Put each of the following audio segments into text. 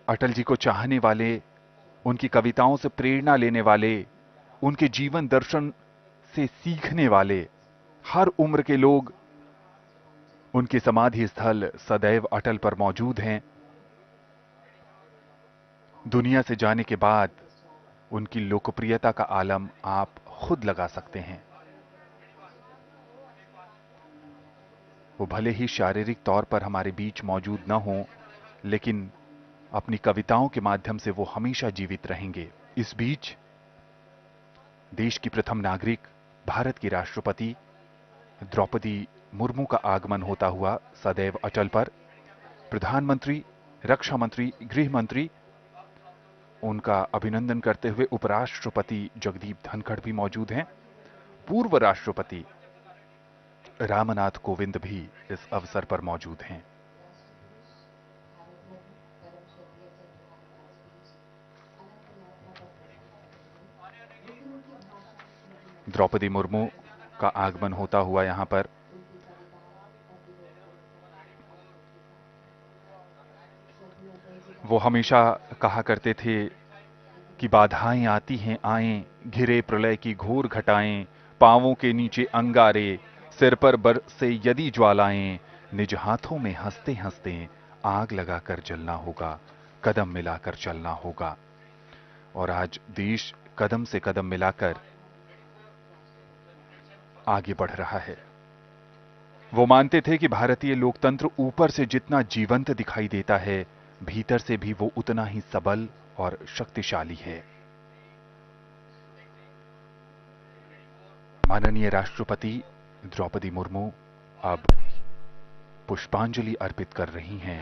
अटल जी को चाहने वाले, उनकी कविताओं से प्रेरणा लेने वाले, उनके जीवन दर्शन से सीखने वाले हर उम्र के लोग उनके समाधि स्थल सदैव अटल पर मौजूद हैं। दुनिया से जाने के बाद उनकी लोकप्रियता का आलम आप खुद लगा सकते हैं। वो भले ही शारीरिक तौर पर हमारे बीच मौजूद न हों, लेकिन अपनी कविताओं के माध्यम से वो हमेशा जीवित रहेंगे। इस बीच देश की प्रथम नागरिक, भारत की राष्ट्रपति द्रौपदी मुर्मू का आगमन होता हुआ सदैव अटल पर प्रधानमंत्री, रक्षा मंत्री, गृह मंत्री उनका अभिनंदन करते हुए उपराष्ट्रपति जगदीप धनखड़ भी मौजूद हैं। पूर्व राष्ट्रपति रामनाथ कोविंद भी इस अवसर पर मौजूद हैं। द्रौपदी मुर्मू का आगमन होता हुआ यहां पर वो हमेशा कहा करते थे कि बाधाएं आती हैं आएं, घिरे प्रलय की घोर घटाएं, पांवों के नीचे अंगारे, सिर पर बरसे यदि ज्वालाएं, निज हाथों में हंसते हंसते आग लगाकर जलना होगा, कदम मिलाकर चलना होगा। और आज देश कदम से कदम मिलाकर आगे बढ़ रहा है। वो मानते थे कि भारतीय लोकतंत्र ऊपर से जितना जीवंत दिखाई देता है, भीतर से भी वो उतना ही सबल और शक्तिशाली है। माननीय राष्ट्रपति द्रौपदी मुर्मू अब पुष्पांजलि अर्पित कर रही हैं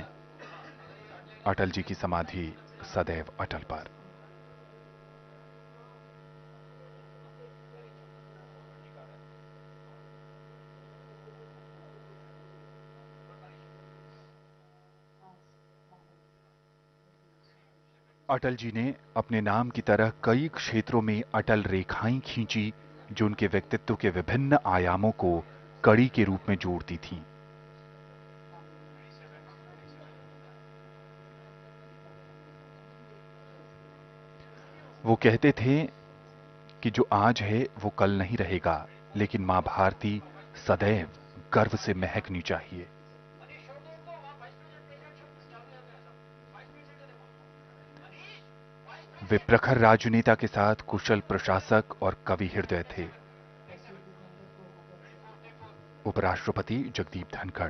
अटल जी की समाधि सदैव अटल पर। अटल जी ने अपने नाम की तरह कई क्षेत्रों में अटल रेखाएं खींची, जो उनके व्यक्तित्व के विभिन्न आयामों को कड़ी के रूप में जोड़ती थीं। वो कहते थे कि जो आज है वो कल नहीं रहेगा, लेकिन मां भारती सदैव गर्व से महकनी चाहिए। वे प्रखर राजनेता के साथ कुशल प्रशासक और कवि हृदय थे। उपराष्ट्रपति जगदीप धनखड़।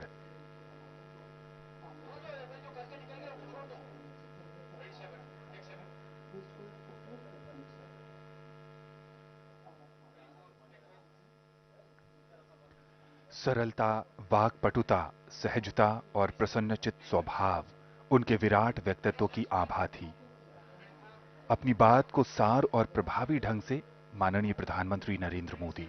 सरलता, वाक्पटुता, सहजता और प्रसन्नचित्त स्वभाव उनके विराट व्यक्तित्व की आभा थी। अपनी बात को सार और प्रभावी ढंग से माननीय प्रधानमंत्री नरेंद्र मोदी,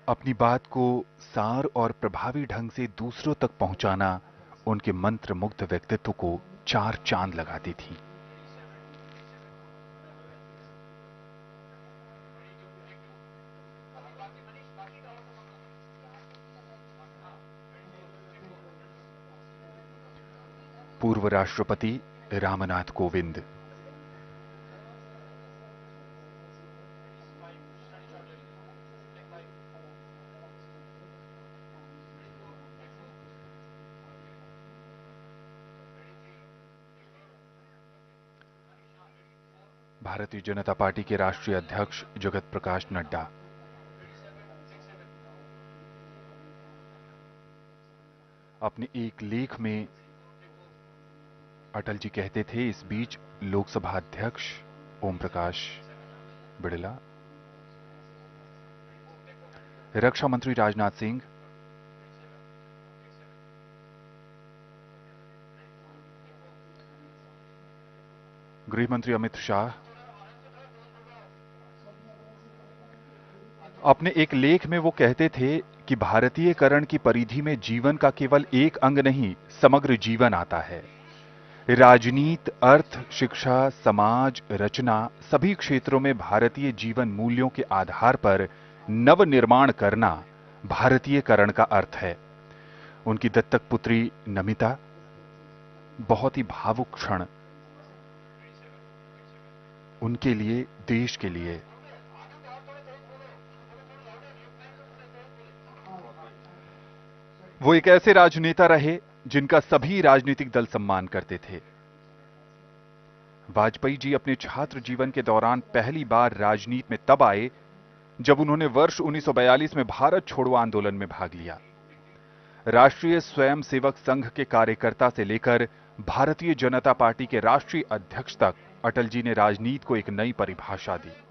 अपनी बात को सार और प्रभावी ढंग से दूसरों तक पहुंचाना उनके मंत्र मुग्ध व्यक्तित्व को चार चांद लगाती थी। पूर्व राष्ट्रपति रामनाथ कोविंद। भारतीय जनता पार्टी के राष्ट्रीय अध्यक्ष जगत प्रकाश नड्डा। अपने एक लेख में अटल जी कहते थे, इस बीच लोकसभा अध्यक्ष ओम प्रकाश बिड़ला, रक्षा मंत्री राजनाथ सिंह, गृह मंत्री अमित शाह अपने एक लेख में वो कहते थे कि भारतीयकरण की परिधि में जीवन का केवल एक अंग नहीं, समग्र जीवन आता है। राजनीति, अर्थ, शिक्षा, समाज, रचना सभी क्षेत्रों में भारतीय जीवन मूल्यों के आधार पर नव निर्माण करना भारतीयकरण का अर्थ है। उनकी दत्तक पुत्री नमिता, बहुत ही भावुक क्षण उनके लिए, देश के लिए। वो एक ऐसे राजनेता रहे जिनका सभी राजनीतिक दल सम्मान करते थे। वाजपेयी जी अपने छात्र जीवन के दौरान पहली बार राजनीति में तब आए जब उन्होंने वर्ष 1942 में भारत छोड़ो आंदोलन में भाग लिया। राष्ट्रीय स्वयंसेवक संघ के कार्यकर्ता से लेकर भारतीय जनता पार्टी के राष्ट्रीय अध्यक्ष तक अटल जी ने राजनीति को एक नई परिभाषा दी।